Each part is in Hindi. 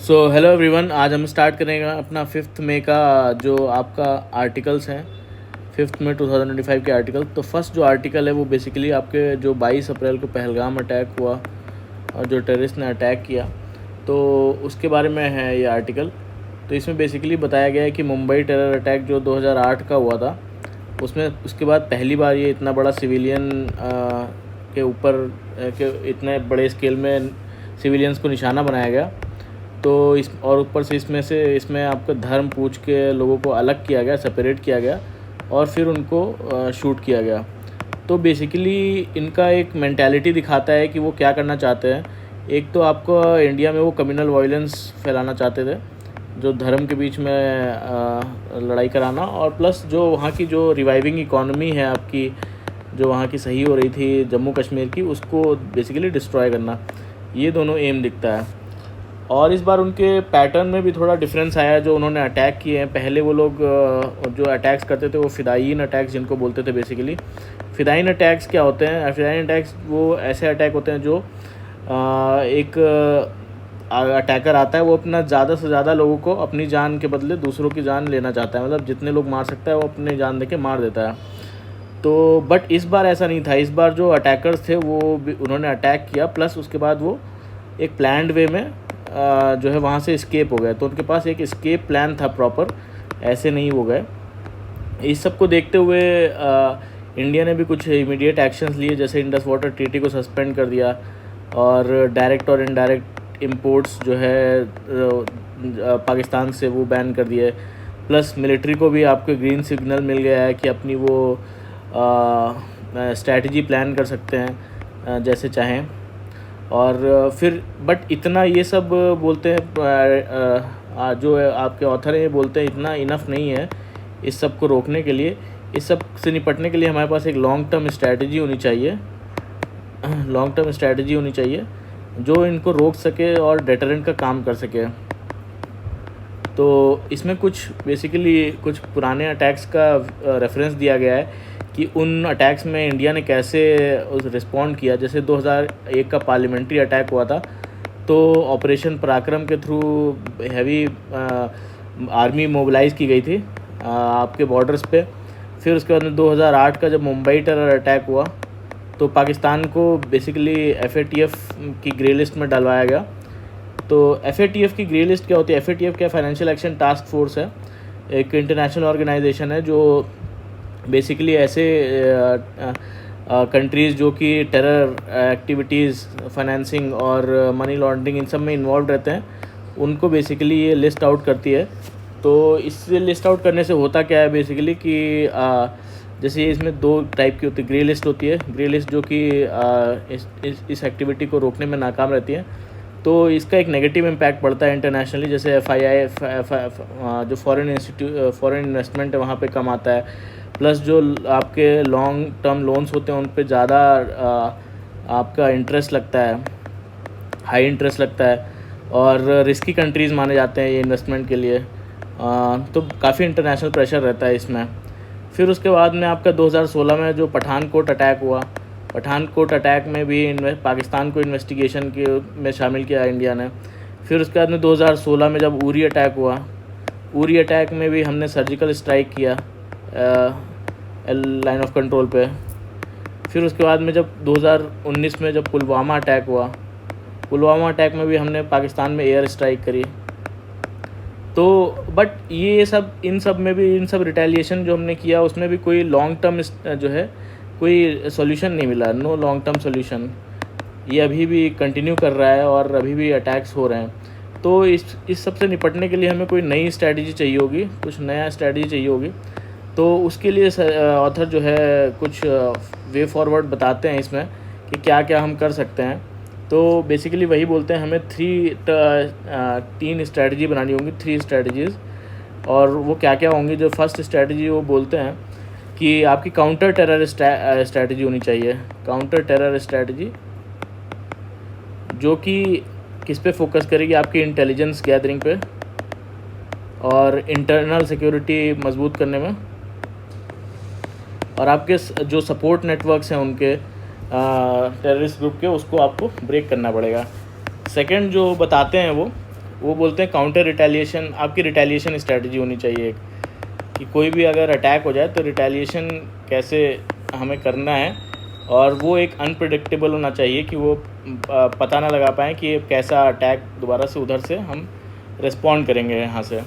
सो हेलो एवरीवन, आज हम स्टार्ट करेंगे अपना 5 मई का जो आपका आर्टिकल्स हैं। 5 मई 2025 के आर्टिकल। तो फर्स्ट जो आर्टिकल है वो बेसिकली आपके जो 22 अप्रैल को पहलगाम अटैक हुआ और जो टेररिस्ट ने अटैक किया, तो उसके बारे में है ये आर्टिकल। तो इसमें बेसिकली बताया गया है कि मुंबई टेरर अटैक जो 2008 का हुआ था, उसमें उसके बाद पहली बार ये इतना बड़ा सिविलियन के ऊपर के इतने बड़े स्केल में सिविलियंस को निशाना बनाया गया। तो इस और ऊपर से इसमें आपका धर्म पूछ के लोगों को अलग किया गया, सेपरेट किया गया और फिर उनको शूट किया गया। तो बेसिकली इनका एक मेंटालिटी दिखाता है कि वो क्या करना चाहते हैं। एक तो आपको इंडिया में वो कम्युनल वायलेंस फैलाना चाहते थे, जो धर्म के बीच में लड़ाई कराना, और प्लस जो वहाँ की जो रिवाइविंग इकॉनमी है आपकी, जो वहाँ की सही हो रही थी जम्मू कश्मीर की, उसको बेसिकली डिस्ट्रॉय करना। ये दोनों एम दिखता है। और इस बार उनके पैटर्न में भी थोड़ा डिफरेंस आया है। जो उन्होंने अटैक किए हैं, पहले वो लोग जो अटैक्स करते थे वो फ़िदायीन अटैक्स जिनको बोलते थे। बेसिकली फ़िदायीन अटैक्स क्या होते हैं? फ़िदायीन अटैक्स वो ऐसे अटैक होते हैं जो एक अटैकर आता है, वो अपना ज़्यादा से ज़्यादा लोगों को अपनी जान के बदले दूसरों की जान लेना चाहता है। मतलब जितने लोग मार सकता है वो अपनी जान दे के मार देता है। तो बट इस बार ऐसा नहीं था। इस बार जो अटैकर्स थे वो उन्होंने अटैक किया, प्लस उसके बाद वो एक प्लान्ड वे में जो है वहाँ से एस्केप हो गए। तो उनके पास एक एस्केप प्लान था प्रॉपर, ऐसे नहीं हो गए। इस सब को देखते हुए इंडिया ने भी कुछ इमीडिएट एक्शंस लिए, जैसे इंडस वाटर ट्रीटी को सस्पेंड कर दिया और डायरेक्ट और इनडायरेक्ट इंपोर्ट्स जो है पाकिस्तान से वो बैन कर दिए। प्लस मिलिट्री को भी आपको ग्रीन सिग्नल मिल गया है कि अपनी वो स्ट्रैटेजी प्लान कर सकते हैं जैसे चाहें। और फिर बट इतना ये सब बोलते हैं, जो आपके ऑथर हैं ये बोलते हैं इतना इनफ नहीं है इस सब को रोकने के लिए। इस सब से निपटने के लिए हमारे पास एक लॉन्ग टर्म स्ट्रैटेजी होनी चाहिए, लॉन्ग टर्म स्ट्रैटेजी होनी चाहिए जो इनको रोक सके और डेटरेंट का काम कर सके। तो इसमें कुछ बेसिकली कुछ पुराने अटैक्स का रेफरेंस दिया गया है कि उन अटैक्स में इंडिया ने कैसे रिस्पॉन्ड किया। जैसे 2001 का पार्लियामेंट्री अटैक हुआ था, तो ऑपरेशन पराक्रम के थ्रू हैवी आर्मी मोबिलाइज़ की गई थी आपके बॉर्डर्स पे। फिर उसके बाद में 2008 का जब मुंबई टेरर अटैक हुआ, तो पाकिस्तान को बेसिकली FATF की ग्रे लिस्ट में डलवाया गया। तो FATF की ग्रे लिस्ट क्या होती है? FATF क्या, फाइनेंशियल एक्शन टास्क फोर्स है, एक इंटरनेशनल ऑर्गेनाइजेशन है जो बेसिकली ऐसे कंट्रीज़ जो कि टेरर एक्टिविटीज़, फाइनेंसिंग और मनी लॉन्ड्रिंग इन सब में इन्वॉल्व रहते हैं, उनको बेसिकली ये लिस्ट आउट करती है। तो इससे लिस्ट आउट करने से होता क्या है बेसिकली कि जैसे इसमें दो टाइप की होती है। ग्रे लिस्ट होती है, ग्रे लिस्ट जो कि इस एक्टिविटी को रोकने में नाकाम रहती है, तो इसका एक नेगेटिव इम्पैक्ट पड़ता है इंटरनेशनली। जैसे FII जो फॉरेन इन्वेस्टमेंट है वहाँ पे कम आता है, प्लस जो आपके लॉन्ग टर्म लोन्स होते हैं उन पे ज़्यादा आपका इंटरेस्ट लगता है, हाई इंटरेस्ट लगता है, और रिस्की कंट्रीज़ माने जाते हैं ये इन्वेस्टमेंट के लिए। तो काफ़ी इंटरनेशनल प्रेशर रहता है इसमें। फिर उसके बाद में आपका 2016 में जो पठानकोट अटैक हुआ, पठानकोट अटैक में भी पाकिस्तान को इन्वेस्टिगेशन के में शामिल किया इंडिया ने। फिर उसके बाद में 2016 में जब उरी अटैक हुआ, उरी अटैक में भी हमने सर्जिकल स्ट्राइक किया लाइन ऑफ कंट्रोल पे। फिर उसके बाद में जब 2019 में जब पुलवामा अटैक हुआ, पुलवामा अटैक में भी हमने पाकिस्तान में एयर स्ट्राइक करी। तो बट ये सब इन सब रिटेलिएशन जो हमने किया उसमें भी कोई लॉन्ग टर्म जो है कोई सॉल्यूशन नहीं मिला, नो लॉन्ग टर्म सॉल्यूशन। ये अभी भी कंटिन्यू कर रहा है और अभी भी अटैक्स हो रहे हैं। तो इस सब से निपटने के लिए हमें कोई नई स्ट्रैटेजी चाहिए होगी, कुछ नया स्ट्रैटेजी चाहिए होगी। तो उसके लिए ऑथर जो है कुछ वे फॉरवर्ड बताते हैं इसमें कि क्या क्या हम कर सकते हैं। तो बेसिकली वही बोलते हैं हमें 3 स्ट्रैटेजी बनानी होंगी, 3 स्ट्रैटेजीज़। और वो क्या क्या होंगी? जो फर्स्ट स्ट्रैटेजी वो बोलते हैं कि आपकी काउंटर टेरर स्ट्रैटेजी होनी चाहिए। काउंटर टेरर स्ट्रैटेजी जो कि किस पे फोकस करेगी? आपकी इंटेलिजेंस गैदरिंग पे और इंटरनल सिक्योरिटी मजबूत करने में, और आपके जो सपोर्ट नेटवर्क्स हैं उनके टेररिस्ट ग्रुप के, उसको आपको ब्रेक करना पड़ेगा। सेकंड जो बताते हैं वो वो बोलते हैं काउंटर रिटेलिएशन, आपकी रिटेलिएशन स्ट्रैटेजी होनी चाहिए एक, कि कोई भी अगर अटैक हो जाए तो रिटेलिएशन कैसे हमें करना है, और वो एक अनप्रेडिक्टेबल होना चाहिए कि वो पता ना लगा पाएँ कि कैसा अटैक दोबारा से उधर से हम रिस्पॉन्ड करेंगे यहाँ से,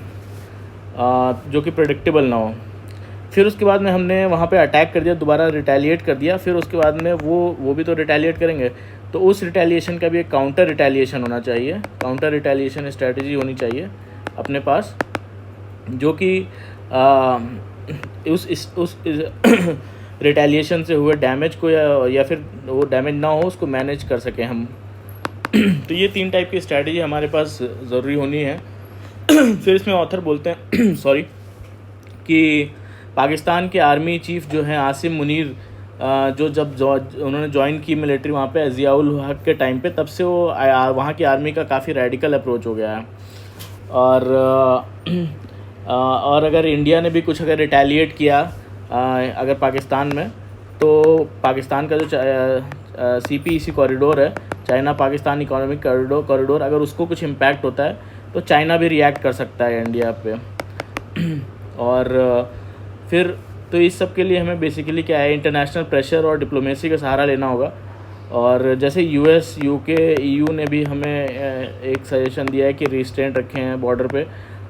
जो कि प्रेडिक्टेबल ना हो। फिर उसके बाद में हमने वहाँ पे अटैक कर दिया, दोबारा रिटेलिएट कर दिया, फिर उसके बाद में वो भी तो रिटेलिएट करेंगे, तो उस रिटेलिएशन का भी एक काउंटर रिटेलिएशन होना चाहिए, काउंटर रिटेलिएशन स्ट्रैटेजी होनी चाहिए अपने पास, जो कि उस रिटेलिएशन से हुए डैमेज को या फिर वो डैमेज ना हो उसको मैनेज कर सकें हम। तो ये 3 टाइप की स्ट्रैटेजी हमारे पास ज़रूरी होनी है। फिर इसमें ऑथर बोलते हैं सॉरी कि पाकिस्तान के आर्मी चीफ़ जो हैं आसिम मुनीर, जो जब उन्होंने ज्वाइन की मिलिट्री वहाँ पे ज़ियाउल हक के टाइम पे, तब से वो वहाँ की आर्मी का काफ़ी रेडिकल अप्रोच हो गया है। और अगर इंडिया ने भी कुछ अगर रिटेलिएट किया अगर पाकिस्तान में, तो पाकिस्तान का जो CPEC कॉरिडोर है, चाइना पाकिस्तान इकोनॉमिक कॉरिडोर, अगर उसको कुछ इम्पैक्ट होता है तो चाइना भी रिएक्ट कर सकता है इंडिया पे। और फिर तो इस सब के लिए हमें बेसिकली क्या है, इंटरनेशनल प्रेशर और डिप्लोमेसी का सहारा लेना होगा। और जैसे US, UK, EU ने भी हमें एक सजेशन दिया है कि रिस्ट्रेंट रखे हैं बॉर्डर पे,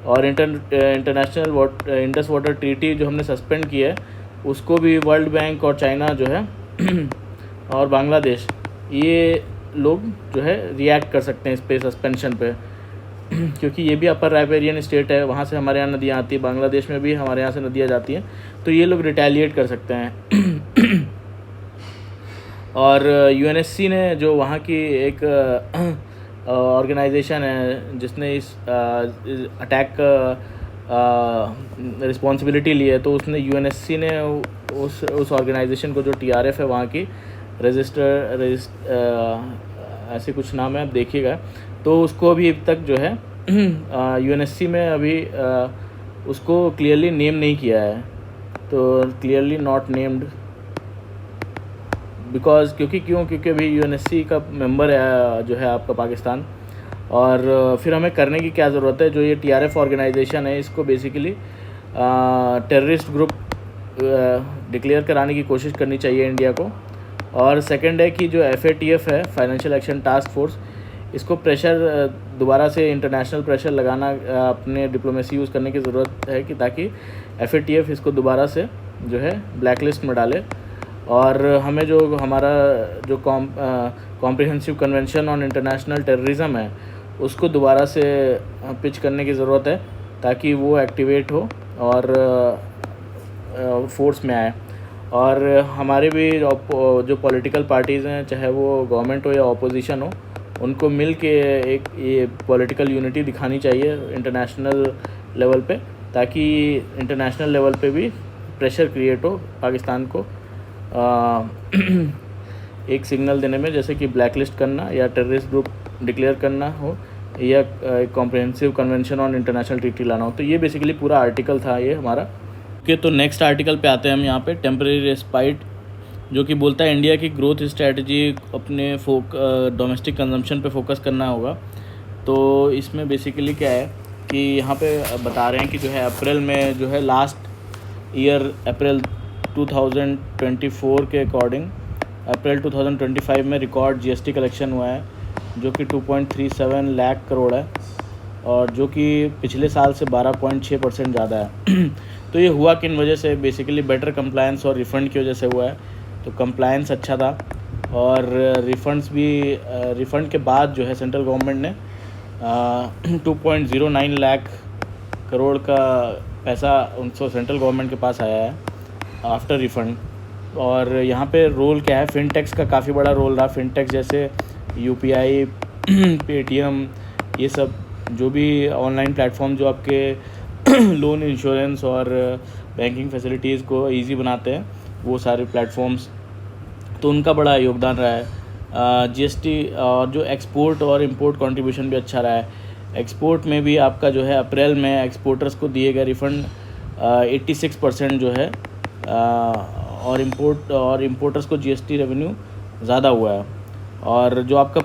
और इंटरनेशनल इंडस वाटर ट्रीटी जो हमने सस्पेंड की है उसको भी वर्ल्ड बैंक और चाइना जो है और बांग्लादेश, ये लोग जो है रिएक्ट कर सकते हैं इस पे सस्पेंशन पे, क्योंकि ये भी अपर राइपेरियन स्टेट है, वहाँ से हमारे यहाँ नदियाँ आती हैं, बांग्लादेश में भी हमारे यहाँ से नदियाँ जाती हैं, तो ये लोग रिटेलिएट कर सकते हैं। और UNSC ने जो वहाँ की एक ऑर्गेनाइजेशन है जिसने इस अटैक का रिस्पॉन्सिबिलिटी ली है, तो उसने UNSC ने उस ऑर्गेनाइजेशन को, जो TRF है वहाँ की, ऐसे कुछ नाम है, आप देखिएगा, तो उसको अभी तक जो है UNSC में अभी उसको क्लियरली नेम नहीं किया है, तो क्लियरली नॉट नेम्ड क्योंकि अभी UNSC का मेंबर है जो है आपका पाकिस्तान। और फिर हमें करने की क्या ज़रूरत है, जो ये TRF ऑर्गेनाइजेशन है इसको बेसिकली टेररिस्ट ग्रुप डिक्लेयर कराने की कोशिश करनी चाहिए इंडिया को। और सेकंड है कि जो FATF है, फाइनेंशियल एक्शन टास्क फोर्स, इसको प्रेशर दोबारा से इंटरनेशनल प्रेशर लगाना, अपने डिप्लोमेसी यूज़ करने की ज़रूरत है कि ताकि FATF इसको दोबारा से जो है ब्लैक लिस्ट में डाले। और हमें जो हमारा जो comprehensive convention on international terrorism है उसको दोबारा से पिच करने की ज़रूरत है, ताकि वो एक्टिवेट हो और फोर्स में आए। और हमारे भी जो पॉलिटिकल पार्टीज़ हैं, चाहे वो गवर्नमेंट हो या ऑपोजिशन हो, उनको मिल के एक ये पॉलिटिकल यूनिटी दिखानी चाहिए इंटरनेशनल लेवल पे, ताकि इंटरनेशनल लेवल पे भी प्रेशर क्रिएट हो पाकिस्तान को एक सिग्नल देने में, जैसे कि ब्लैक लिस्ट करना या टेररिस्ट ग्रुप डिक्लेयर करना हो, या comprehensive convention on international treaty लाना हो। तो ये बेसिकली पूरा आर्टिकल था ये हमारा। ओके, तो नेक्स्ट आर्टिकल पे आते हैं हम यहाँ पे, टेम्परेरी रेस्पाइट, जो कि बोलता है इंडिया की ग्रोथ स्ट्रैटेजी अपने डोमेस्टिक कंजम्पशन पे फोकस करना होगा। तो इसमें बेसिकली क्या है कि यहाँ पे बता रहे हैं कि जो है अप्रैल में जो है लास्ट ईयर अप्रैल 2024 के अकॉर्डिंग अप्रैल 2025 में रिकॉर्ड GST कलेक्शन हुआ है, जो कि 2.37 लाख करोड़ है, और जो कि पिछले साल से 12.6% ज़्यादा है। तो ये हुआ किन वजह से? बेसिकली बेटर कंप्लायंस और रिफ़ंड की वजह से हुआ है। तो कंप्लायंस अच्छा था, और रिफ़ंड्स भी रिफ़ंड के बाद जो है सेंट्रल गवर्नमेंट ने 2.09 लाख करोड़ का पैसा उनको सेंट्रल गवर्नमेंट के पास आया है आफ्टर रिफ़ंड। और यहाँ पे रोल क्या है, फिनटेक्स का काफ़ी बड़ा रोल रहा। फिनटेक्स जैसे UPI, Paytm, ये सब जो भी ऑनलाइन प्लेटफॉर्म जो आपके लोन, इंश्योरेंस और बैंकिंग फैसिलिटीज़ को इजी बनाते हैं, वो सारे प्लेटफॉर्म्स, तो उनका बड़ा योगदान रहा है। GST और जो एक्सपोर्ट और इंपोर्ट कंट्रीब्यूशन भी अच्छा रहा है। एक्सपोर्ट में भी आपका जो है अप्रैल में एक्सपोर्टर्स को दिए गए रिफ़ंड 86% जो है, और इंपोर्टर्स को GST रेवेन्यू ज़्यादा हुआ है। और जो आपका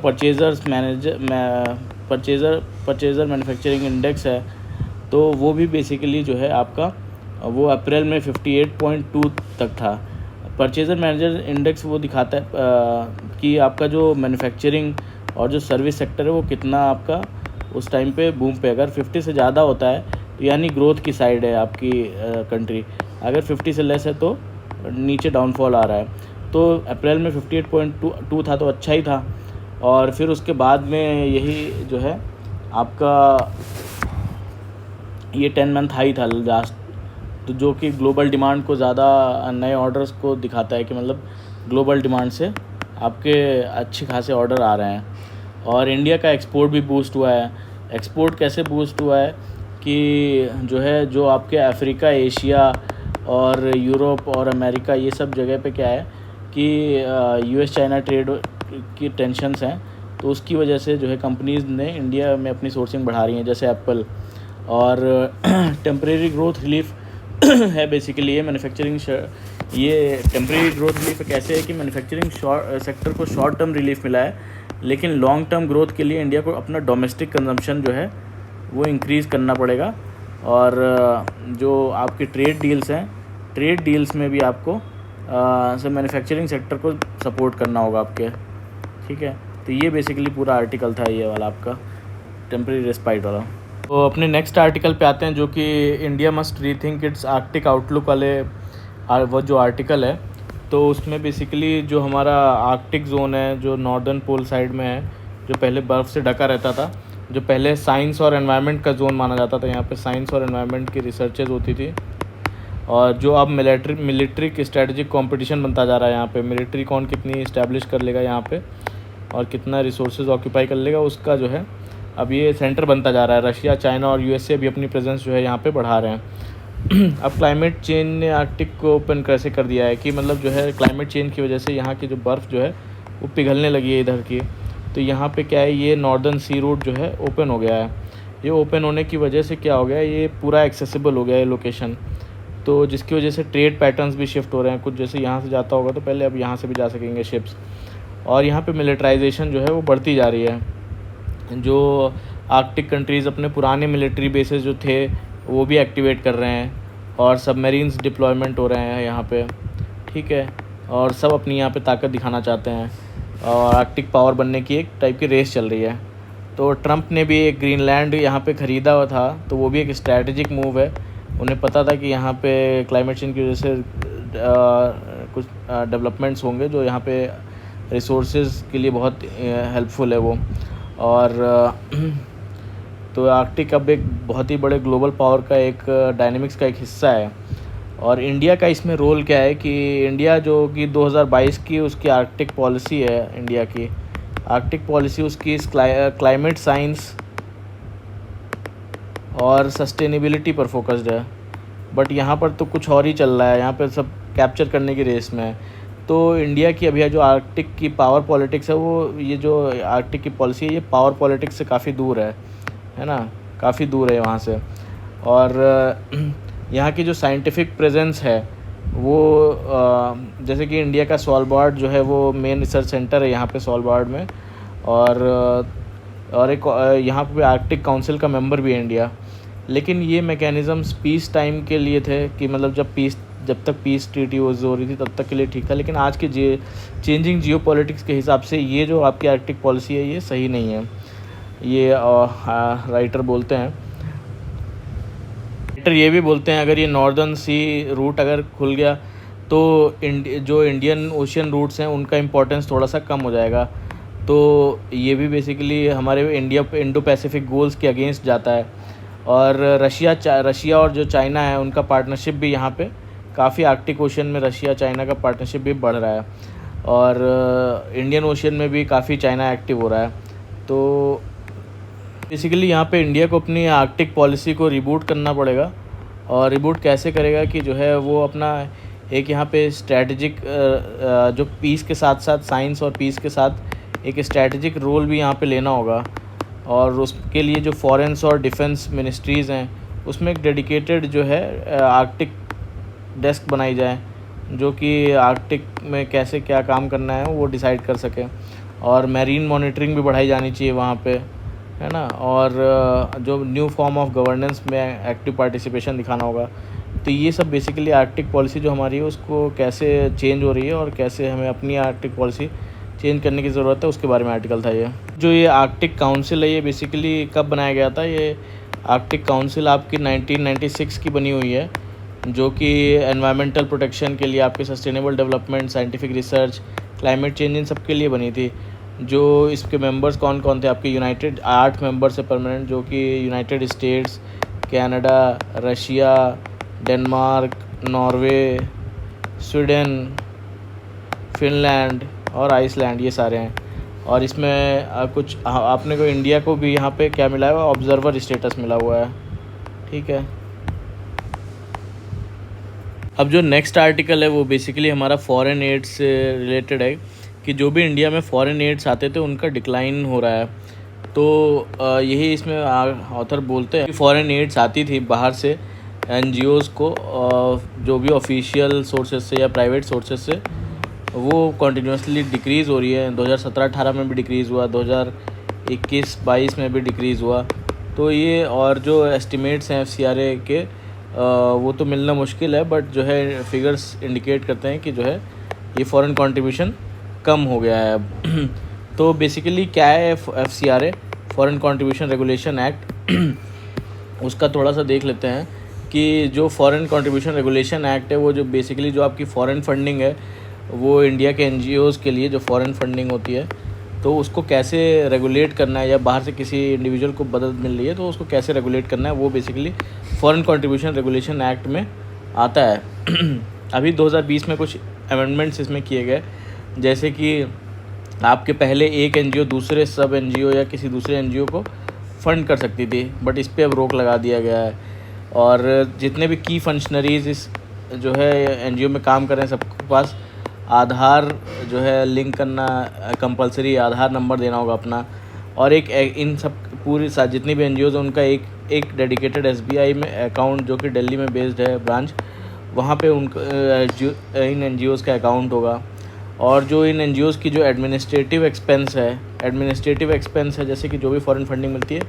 परचेज़र मैन्युफैक्चरिंग इंडेक्स है, तो वो भी बेसिकली जो है आपका वो अप्रैल में 58.2 तक था। परचेज़र मैनेजर इंडेक्स वो दिखाता है कि आपका जो मैन्युफैक्चरिंग और जो सर्विस सेक्टर है वो कितना आपका उस टाइम पे बूम पे, अगर 50 से ज़्यादा होता है तो यानी ग्रोथ की साइड है आपकी कंट्री, अगर 50 से लेस है तो नीचे डाउनफॉल आ रहा है। तो अप्रैल में 58.2 था, तो अच्छा ही था। और फिर उसके बाद में यही जो है आपका ये 10 मंथ हाई था लास्ट, तो जो कि ग्लोबल डिमांड को ज़्यादा नए ऑर्डर्स को दिखाता है कि मतलब ग्लोबल डिमांड से आपके अच्छे खासे ऑर्डर आ रहे हैं। और इंडिया का एक्सपोर्ट भी बूस्ट हुआ है। एक्सपोर्ट कैसे बूस्ट हुआ है कि जो आपके अफ्रीका, एशिया और यूरोप और अमेरिका, ये सब जगह पे क्या है कि यूएस चाइना ट्रेड की टेंशन्स हैं, तो उसकी वजह से जो है कंपनीज़ ने इंडिया में अपनी सोर्सिंग बढ़ा रही हैं, जैसे एप्पल। और टेम्परेरी ग्रोथ रिलीफ है बेसिकली ये मैन्युफैक्चरिंग। ये टेम्परेरी ग्रोथ रिलीफ कैसे है कि मैन्युफैक्चरिंग सेक्टर को शॉर्ट टर्म रिलीफ मिला है, लेकिन लॉन्ग टर्म ग्रोथ के लिए इंडिया को अपना डोमेस्टिक कंजम्पशन जो है वो इंक्रीज़ करना पड़ेगा। और जो आपके ट्रेड डील्स हैं, ट्रेड डील्स में भी आपको सब मैन्युफैक्चरिंग सेक्टर को सपोर्ट करना होगा आपके, ठीक है। तो ये बेसिकली पूरा आर्टिकल था ये वाला आपका टेम्परेरी रेस्पाइट वाला। तो अपने नेक्स्ट आर्टिकल पे आते हैं, जो कि India must rethink it's Arctic outlook वाले वो जो आर्टिकल है। तो उसमें बेसिकली जो हमारा आर्कटिक जोन है, जो नॉर्दर्न पोल साइड में है, जो पहले बर्फ़ से ढका रहता था, जो पहले साइंस और एनवायरनमेंट का जोन माना जाता था, यहाँ पे साइंस और एनवायरनमेंट की रिसर्चेज होती थी। और जो अब मिलिट्री की स्ट्रेटजिक कंपटीशन बनता जा रहा है, यहाँ पे मिलिट्री कौन कितनी इस्टेब्लिश कर लेगा यहाँ पे और कितना रिसोर्सेज ऑक्यूपाई कर लेगा, उसका जो है अब ये सेंटर बनता जा रहा है। रशिया, चाइना और यूएसए भी अपनी प्रेजेंस जो है यहाँ पे बढ़ा रहे हैं। अब क्लाइमेट चेंज ने आर्कटिक को ओपन कैसे कर दिया है कि मतलब जो है क्लाइमेट चेंज की वजह से यहाँ की जो बर्फ़ जो है वो पिघलने लगी है इधर की। तो यहाँ पे क्या है, ये नॉर्दर्न सी रूट जो है ओपन हो गया है। ये ओपन होने की वजह से क्या हो गया, ये पूरा एक्सेसिबल हो गया है लोकेशन, तो जिसकी वजह से ट्रेड पैटर्न्स भी शिफ्ट हो रहे हैं। कुछ जैसे यहाँ से जाता होगा तो पहले अब यहाँ से भी जा सकेंगे शिप्स। और यहाँ पे मिलिट्राइजेशन जो है वो बढ़ती जा रही है। जो आर्कटिक कंट्रीज़ अपने पुराने मिलिट्री बेसेस जो थे वो भी एक्टिवेट कर रहे हैं, और सबमरीन्स डिप्लॉयमेंट हो रहे हैं यहाँ पे, ठीक है। और सब अपनी यहाँ पे ताकत दिखाना चाहते हैं, और आर्कटिक पावर बनने की एक टाइप की रेस चल रही है। तो ट्रंप ने भी एक ग्रीनलैंड यहाँ पे ख़रीदा हुआ था, तो वो भी एक स्ट्रैटेजिक मूव है। उन्हें पता था कि यहाँ पे क्लाइमेट चेंज की वजह से कुछ डेवलपमेंट्स होंगे जो यहाँ पे रिसोर्सेज के लिए बहुत हेल्पफुल है वो। और तो आर्कटिक अब एक बहुत ही बड़े ग्लोबल पावर का एक डायनेमिक्स का एक हिस्सा है। और इंडिया का इसमें रोल क्या है कि इंडिया जो कि 2022 की उसकी आर्कटिक पॉलिसी है, इंडिया की आर्कटिक पॉलिसी उसकी क्लाइमेट साइंस और सस्टेनेबिलिटी पर फोकस्ड है। बट यहाँ पर तो कुछ और ही चल रहा है, यहाँ पर सब कैप्चर करने की रेस में है। तो इंडिया की अभी जो आर्कटिक की पावर पॉलिटिक्स है, वो ये जो आर्कटिक की पॉलिसी है, ये पावर पॉलिटिक्स से काफ़ी दूर है ना, काफ़ी दूर है वहाँ से। और यहाँ की जो साइंटिफिक प्रेजेंस है वो जैसे कि इंडिया का सॉलबार्ड जो है वो मेन रिसर्च सेंटर है यहाँ पे सॉलबार्ड में। और एक यहाँ पे आर्कटिक काउंसिल का मेंबर भी है इंडिया। लेकिन ये मैकेनिज़म्स पीस टाइम के लिए थे कि मतलब जब तक पीस ट्रीटी हो रही थी तब तक के लिए ठीक था। लेकिन आज के चेंजिंग जियोपॉलिटिक्स के हिसाब से ये जो आपकी आर्कटिक पॉलिसी है ये सही नहीं है, ये राइटर बोलते हैं। राइटर ये भी बोलते हैं अगर ये नॉर्दर्न सी रूट अगर खुल गया तो जो इंडियन ओशियन रूट्स हैं उनका इम्पोर्टेंस थोड़ा सा कम हो जाएगा। तो ये भी बेसिकली हमारे इंडो पैसिफिक गोल्स के अगेंस्ट जाता है। और रशिया और जो चाइना है उनका पार्टनरशिप भी यहाँ पे काफ़ी आर्कटिक ओशियन में रशिया चाइना का पार्टनरशिप भी बढ़ रहा है। और इंडियन ओशियन में भी काफ़ी चाइना एक्टिव हो रहा है। तो बेसिकली यहाँ पे इंडिया को अपनी आर्कटिक पॉलिसी को रिबूट करना पड़ेगा। और रिबूट कैसे करेगा कि जो है वो अपना एक यहाँ पे स्ट्रैटेजिक जो पीस के साथ साथ साइंस और पीस के साथ एक स्ट्रैटेजिक रोल भी यहाँ पे लेना होगा। और उसके लिए जो फॉरेंस और डिफेंस मिनिस्ट्रीज़ हैं उसमें एक डेडिकेटेड जो है आर्कटिक डेस्क बनाई जाए, जो कि आर्कटिक में कैसे क्या काम करना है वो डिसाइड कर सके। और मैरीन मॉनिटरिंग भी बढ़ाई जानी चाहिए वहाँ पे। है ना, और जो न्यू फॉर्म ऑफ गवर्नेंस में एक्टिव पार्टिसिपेशन दिखाना होगा। तो ये सब बेसिकली आर्कटिक पॉलिसी जो हमारी है उसको कैसे चेंज हो रही है और कैसे हमें अपनी आर्कटिक पॉलिसी चेंज करने की ज़रूरत है, उसके बारे में आर्टिकल था ये। जो ये आर्कटिक काउंसिल है ये बेसिकली कब बनाया गया था? ये आर्कटिक काउंसिल आपकी 1996 की बनी हुई है, जो कि एनवायरमेंटल प्रोटेक्शन के लिए, आपके sustainable development, scientific research, climate change, इन सब के लिए बनी थी। जो इसके मेंबर्स कौन कौन थे? आपके यूनाइटेड 8 मेंबर्स है परमानेंट, जो कि United states, Canada, Russia, Denmark, Norway, Sweden, Finland और आइसलैंड, ये सारे हैं। और इसमें कुछ आपने को इंडिया को भी यहाँ पे क्या मिला है? ऑब्जर्वर स्टेटस मिला हुआ है। ठीक है। अब जो नेक्स्ट आर्टिकल है वो बेसिकली हमारा फॉरेन एड से रिलेटेड है, कि जो भी इंडिया में फॉरेन एड्स आते थे उनका डिक्लाइन हो रहा है। तो यही इसमें ऑथर बोलते हैं कि फॉरेन एड्स आती थी बाहर से एनजीओज़ को, जो भी ऑफिशियल सोर्सेज से या प्राइवेट सोर्सेज से, वो कॉन्टीन्यूसली डिक्रीज़ हो रही है। 2017-18 में भी डिक्रीज़ हुआ, 2021-22 में भी डिक्रीज़ हुआ। तो ये और जो एस्टिमेट्स हैं FCRA के, वो तो मिलना मुश्किल है, बट जो है फिगर्स इंडिकेट करते हैं कि जो है ये फॉरेन कंट्रीब्यूशन कम हो गया है अब। तो बेसिकली क्या है FCRA, foreign contribution regulation act, उसका थोड़ा सा देख लेते हैं कि जो फॉरेन कंट्रीब्यूशन रेगुलेशन एक्ट है वो जो बेसिकली जो आपकी फॉरेन फंडिंग है वो इंडिया के NGOज़ के लिए जो फॉरेन फंडिंग होती है तो उसको कैसे रेगुलेट करना है, या बाहर से किसी इंडिविजुअल को मदद मिल रही है तो उसको कैसे रेगुलेट करना है, वो basically foreign contribution regulation act में आता है। अभी 2020 में कुछ अमेंडमेंट्स इसमें किए गए, जैसे कि आपके पहले एक NGO दूसरे सब NGO या किसी दूसरे NGO को फ़ंड कर सकती थी, बट इस पर अब रोक लगा दिया गया है। और जितने भी की फंक्शनरीज़ इस जो है NGO में काम कर रहे हैं सबके पास आधार जो है लिंक करना कंपलसरी, आधार नंबर देना होगा अपना। और एक इन सब पूरी जितनी भी NGOs हैं उनका एक डेडिकेटेड SBI में अकाउंट, जो कि दिल्ली में बेस्ड है ब्रांच, वहाँ पे उनका इन NGOs का अकाउंट होगा। और जो इन NGOs की जो एडमिनिस्ट्रेटिव एक्सपेंस है, जैसे कि जो भी फॉरेन फंडिंग मिलती है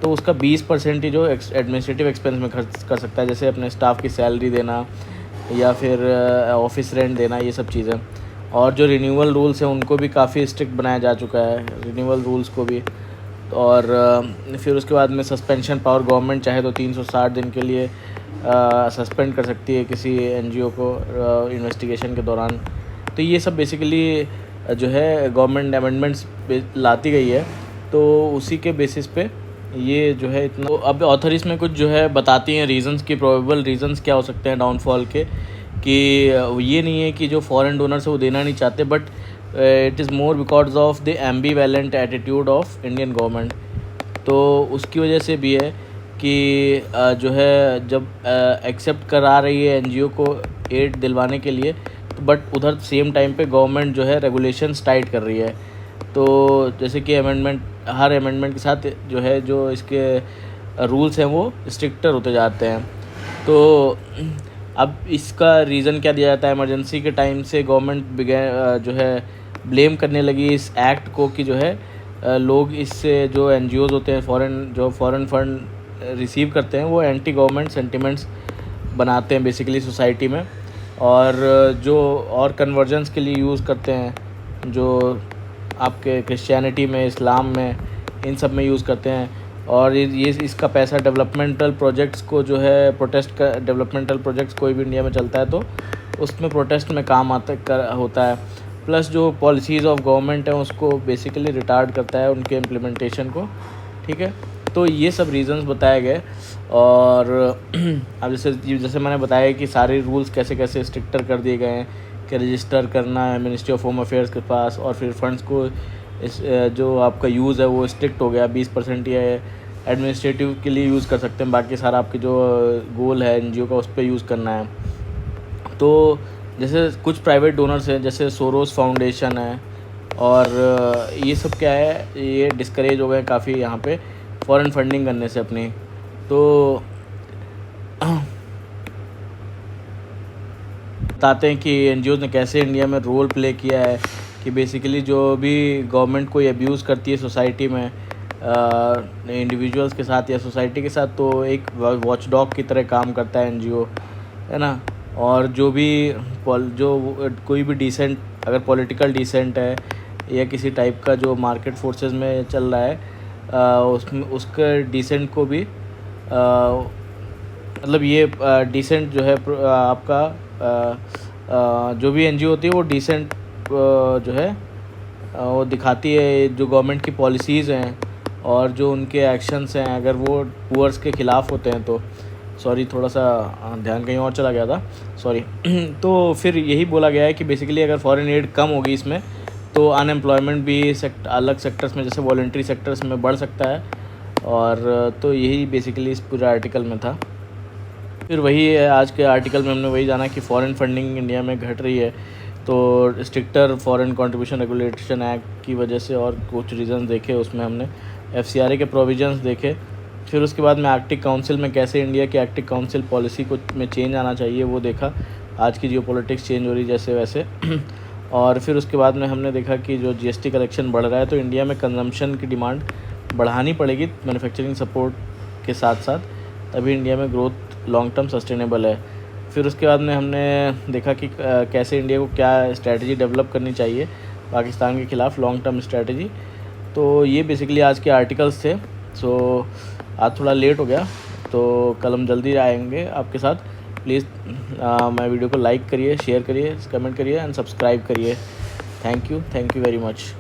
तो उसका 20% ही जो एडमिनिस्ट्रेटिव एक्सपेंस में खर्च कर सकता है, जैसे अपने स्टाफ की सैलरी देना या फिर ऑफिस रेंट देना, ये सब चीज़ें। और जो रिन्यूअल रूल्स हैं उनको भी काफ़ी स्ट्रिक्ट बनाया जा चुका है, रिन्यूअल रूल्स को भी। और फिर उसके बाद में सस्पेंशन पावर, गवर्नमेंट चाहे तो 360 दिन के लिए सस्पेंड कर सकती है किसी NGO को इन्वेस्टिगेशन के दौरान। तो ये सब बेसिकली जो है गवर्नमेंट अमेंडमेंट्स लाती गई है, तो उसी के बेसिस पे ये जो है इतना। तो अब ऑथर इसमें कुछ जो है बताती हैं रीज़न्स की, प्रोबेबल रीज़न्स क्या हो सकते हैं डाउनफॉल के, कि ये नहीं है कि जो फॉरेन डोनर्स है वो देना नहीं चाहते, but it is more because of the ambivalent attitude of Indian government. तो उसकी वजह से भी है कि जो है जब एक्सेप्ट करा रही है NGO को एड दिलवाने के लिए, तो बट उधर सेम टाइम पे गवर्नमेंट जो है रेगुलेशंस टाइट कर रही है। तो जैसे कि हर अमेंडमेंट के साथ जो है जो इसके रूल्स हैं वो स्ट्रिक्टर होते जाते हैं। तो अब इसका रीज़न क्या दिया जाता है? इमरजेंसी के टाइम से गवर्नमेंट जो है ब्लेम करने लगी इस एक्ट को, कि जो है लोग इससे जो NGOs होते हैं फॉरेन फंड रिसीव करते हैं वो एंटी गवर्नमेंट सेंटिमेंट्स बनाते हैं बेसिकली सोसाइटी में, और जो और कन्वर्जन्स के लिए यूज़ करते हैं, जो आपके क्रिश्चियनिटी में, इस्लाम में, इन सब में यूज़ करते हैं। और ये इसका पैसा डेवलपमेंटल प्रोजेक्ट्स को जो है डेवलपमेंटल प्रोजेक्ट्स कोई भी इंडिया में चलता है तो उसमें प्रोटेस्ट में काम होता है। प्लस जो पॉलिसीज़ ऑफ गवर्नमेंट है उसको बेसिकली रिटार्ड करता है उनके इम्प्लीमेंटेशन को। ठीक है, तो ये सब रीज़न्स बताए गए। और अब जैसे मैंने बताया कि सारे रूल्स कैसे कैसे स्ट्रिक्टर कर दिए गए हैं, कि रजिस्टर करना है मिनिस्ट्री ऑफ होम अफेयर्स के पास, और फिर फंड्स को जो आपका यूज़ है वो स्ट्रिक्ट हो गया, 20% या एडमिनिस्ट्रेटिव के लिए यूज़ कर सकते हैं, बाकी सारा आपके जो गोल है NGO का उस पर यूज़ करना है। तो जैसे कुछ प्राइवेट डोनर्स हैं, जैसे सोरोस फाउंडेशन है, और ये सब क्या है, ये डिस्करेज हो गए काफ़ी यहाँ पे फॉरेन फंडिंग करने से अपनी। तो बताते हैं कि NGOs ने कैसे इंडिया में रोल प्ले किया है, कि बेसिकली जो भी गवर्नमेंट कोई अब्यूज़ करती है सोसाइटी में, इंडिविजुअल्स के साथ या सोसाइटी के साथ, तो एक वॉच डॉग की तरह काम करता है एनजीओ, है ना। और जो भी कोई भी डिसेंट, अगर पॉलिटिकल डिसेंट है या किसी टाइप का जो मार्केट फोर्सेस में चल रहा है, उसमें उसके डिसेंट को भी मतलब ये डिसेंट जो है आपका जो भी एनजीओ होती है वो डिसेंट जो है वो दिखाती है, जो गवर्नमेंट की पॉलिसीज़ हैं और जो उनके एक्शंस हैं, अगर वो पुअर्स के ख़िलाफ़ होते हैं तो। सॉरी, थोड़ा सा ध्यान कहीं और चला गया था, सॉरी। तो फिर यही बोला गया है कि बेसिकली अगर फॉरेन एड कम होगी इसमें तो अनएम्प्लॉयमेंट भी अलग सेक्टर्स में जैसे वॉलंटरी सेक्टर्स में बढ़ सकता है। और तो यही बेसिकली इस पूरे आर्टिकल में था। फिर वही है, आज के आर्टिकल में हमने वही जाना कि फ़ॉरेन फंडिंग इंडिया में घट रही है, तो stricter foreign contribution regulation act की वजह से, और कुछ रीज़न देखे उसमें हमने, एफसीआरए के प्रोविजंस देखे। फिर उसके बाद में आर्कटिक काउंसिल में कैसे इंडिया की आर्कटिक काउंसिल पॉलिसी को में चेंज आना चाहिए वो देखा, आज की जियोपॉलिटिक्स चेंज हो रही जैसे वैसे। और फिर उसके बाद में हमने देखा कि जो जीएसटी कलेक्शन बढ़ रहा है तो इंडिया में कंजम्पशन की डिमांड बढ़ानी पड़ेगी मैन्युफैक्चरिंग सपोर्ट के साथ साथ, तभी इंडिया में ग्रोथ लॉन्ग टर्म सस्टेनेबल है। फिर उसके बाद में हमने देखा कि कैसे इंडिया को क्या स्ट्रैटेजी डेवलप करनी चाहिए पाकिस्तान के ख़िलाफ़, लॉन्ग टर्म स्ट्रैटेजी। तो ये बेसिकली आज के आर्टिकल्स थे। सो आज थोड़ा लेट हो गया, तो कल हम जल्दी आएंगे आपके साथ। प्लीज़ मैं वीडियो को लाइक करिए, शेयर करिए, कमेंट करिए एंड सब्सक्राइब करिए। Thank you very much.